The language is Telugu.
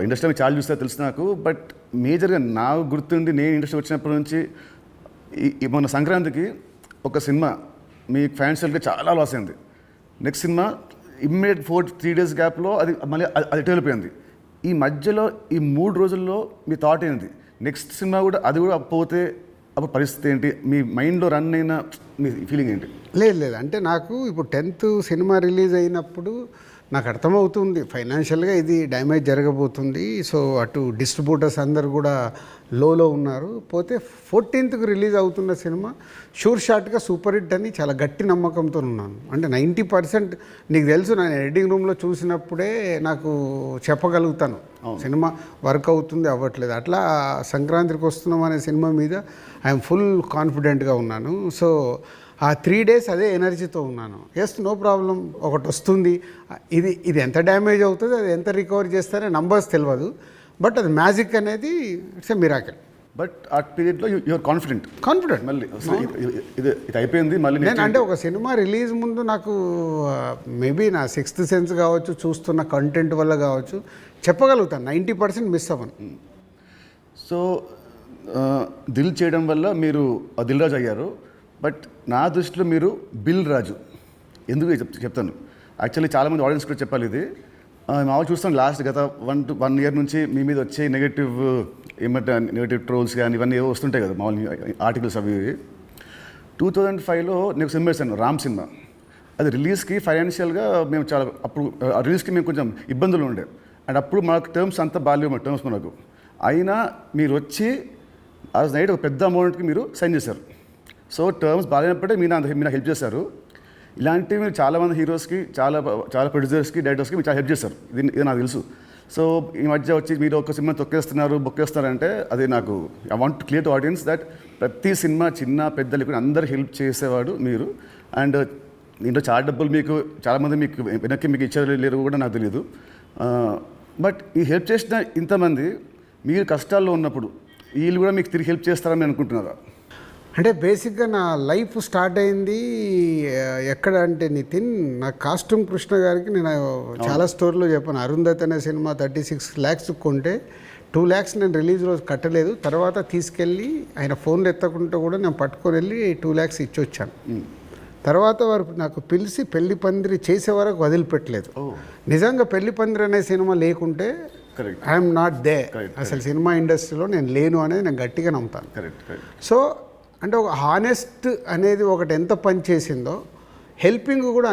ఇండస్ట్రీలో చాలా చూస్తే తెలుసు నాకు. బట్ మేజర్గా నాకు గుర్తుండి నేను ఇండస్ట్రీ వచ్చినప్పటి నుంచి మొన్న సంక్రాంతికి ఒక సినిమా మీ ఫైనాన్షియల్గా చాలా లాస్ అయింది. నెక్స్ట్ సినిమా ఇమ్మీడియట్ 3 days గ్యాప్లో అది మళ్ళీ అది వెళ్ళిపోయింది. ఈ మధ్యలో ఈ 3 రోజుల్లో మీ థాట్ ఏంటి? నెక్స్ట్ సినిమా కూడా అది కూడా పోతే అప్పుడు పరిస్థితి ఏంటి? మీ మైండ్లో రన్ అయిన మీ ఫీలింగ్ ఏంటి? లేదు అంటే నాకు ఇప్పుడు 10th సినిమా రిలీజ్ అయినప్పుడు నాకు అర్థమవుతుంది ఫైనాన్షియల్గా ఇది డ్యామేజ్ జరగబోతుంది. సో అటు డిస్ట్రిబ్యూటర్స్ అందరు కూడా లోలో ఉన్నారు. పోతే 14th రిలీజ్ అవుతున్న సినిమా షూర్ షాట్గా సూపర్ హిట్ అని చాలా గట్టి నమ్మకంతో ఉన్నాను. అంటే 90% నీకు తెలుసు, నేను ఎడిటింగ్ రూమ్లో చూసినప్పుడే నాకు చెప్పగలుగుతాను సినిమా వర్క్ అవుతుంది అవ్వట్లేదు. అట్లా సంక్రాంతికి వస్తున్నాం అనే సినిమా మీద ఐఎమ్ ఫుల్ కాన్ఫిడెంట్గా ఉన్నాను. సో ఆ 3 days అదే ఎనర్జీతో ఉన్నాను. ఎస్, నో ప్రాబ్లం, ఒకటి వస్తుంది. ఇది ఎంత డ్యామేజ్ అవుతుంది, అది ఎంత రికవర్ చేస్తారో నంబర్స్ తెలియదు. బట్ అది మ్యాజిక్ అనేది ఇట్స్ ఎ మిరాకిల్. బట్ ఆ పీరియడ్లో యూఆర్ కాన్ఫిడెంట్ మళ్ళీ ఇది అయిపోయింది మళ్ళీ. నేను అంటే ఒక సినిమా రిలీజ్ ముందు నాకు మేబీ నా 6th సెన్స్ కావచ్చు, చూస్తున్న కంటెంట్ వల్ల కావచ్చు, చెప్పగలుగుతాను 90% మిస్ అవ్వను. సో దిల్ చేయడం వల్ల మీరు దిల్ రాజు అయ్యారు. బట్ నా దృష్టిలో మీరు బిల్ రాజు. ఎందుకు చెప్తాను. యాక్చువల్లీ చాలామంది ఆడియన్స్ కూడా చెప్పాలి ఇది. మామూలు చూస్తాం లాస్ట్ గత 1 year నుంచి మీ మీద వచ్చే నెగటివ్ ట్రోల్స్ కానీ ఇవన్నీ ఏవో వస్తుంటాయి కదా మామూలు ఆర్టికల్స్ అవి. 2005లో నేను సినిమా వేసాను, రామ్ సినిమా. అది రిలీజ్కి ఫైనాన్షియల్గా మేము చాలా అప్పుడు రిలీజ్కి మేము కొంచెం ఇబ్బందులు ఉండే. అండ్ అప్పుడు మాకు టర్మ్స్ అంతా బాగాలేవు టర్మ్స్ మనకు. అయినా మీరు వచ్చి ఆ నైట్ ఒక పెద్ద అమౌంట్కి మీరు సైన్ చేశారు. సో టర్మ్స్ బాగాలేనప్పుడే మీరు నాకు హెల్ప్ చేశారు. ఇలాంటివి మీరు చాలామంది హీరోస్కి, చాలా ప్రొడ్యూసర్స్కి, డైరెక్టర్స్కి మీరు చాలా హెల్ప్ చేస్తారు. ఇది నాకు తెలుసు. సో ఈ మధ్య వచ్చి మీరు ఒక సినిమా బొక్కేస్తారంటే అది నాకు I want to clear to audience that ప్రతి సినిమా చిన్న పెద్దలు కూడా అందరు హెల్ప్ చేసేవాడు మీరు. అండ్ దీంట్లో చాలా డబ్బులు మీకు చాలామంది వెనక్కి మీకు ఇచ్చారు లేరు కూడా నాకు తెలియదు. బట్ ఈ హెల్ప్ చేసిన ఇంతమంది మీరు కష్టాల్లో ఉన్నప్పుడు వీళ్ళు కూడా మీకు తిరిగి హెల్ప్ చేస్తారని అనుకుంటున్నారా? అంటే బేసిక్గా నా లైఫ్ స్టార్ట్ అయింది ఎక్కడ అంటే నితిన్, నా కాస్ట్యూమ్ కృష్ణ గారికి నేను చాలా స్టోరీలో చెప్పాను. అరుంధతి అనే సినిమా 36 lakhs కొంటే 2 lakhs నేను రిలీజ్ రోజు కట్టలేదు. తర్వాత తీసుకెళ్ళి ఆయన ఫోన్లు ఎత్తకుంటే కూడా నేను పట్టుకొని వెళ్ళి 2 lakhs ఇచ్చి వచ్చాను. తర్వాత వారు నాకు పిలిచి పెళ్లి పందిరి చేసే వరకు వదిలిపెట్టలేదు. నిజంగా పెళ్లి పందిరి అనే సినిమా లేకుంటే ఐఎమ్ నాట్ దే. అసలు సినిమా ఇండస్ట్రీలో నేను లేను అనేది నేను గట్టిగా నమ్ముతాను. సో అంటే ఒక హానెస్ట్ అనేది ఒకటి ఎంత పని చేసిందో, హెల్పింగ్ కూడా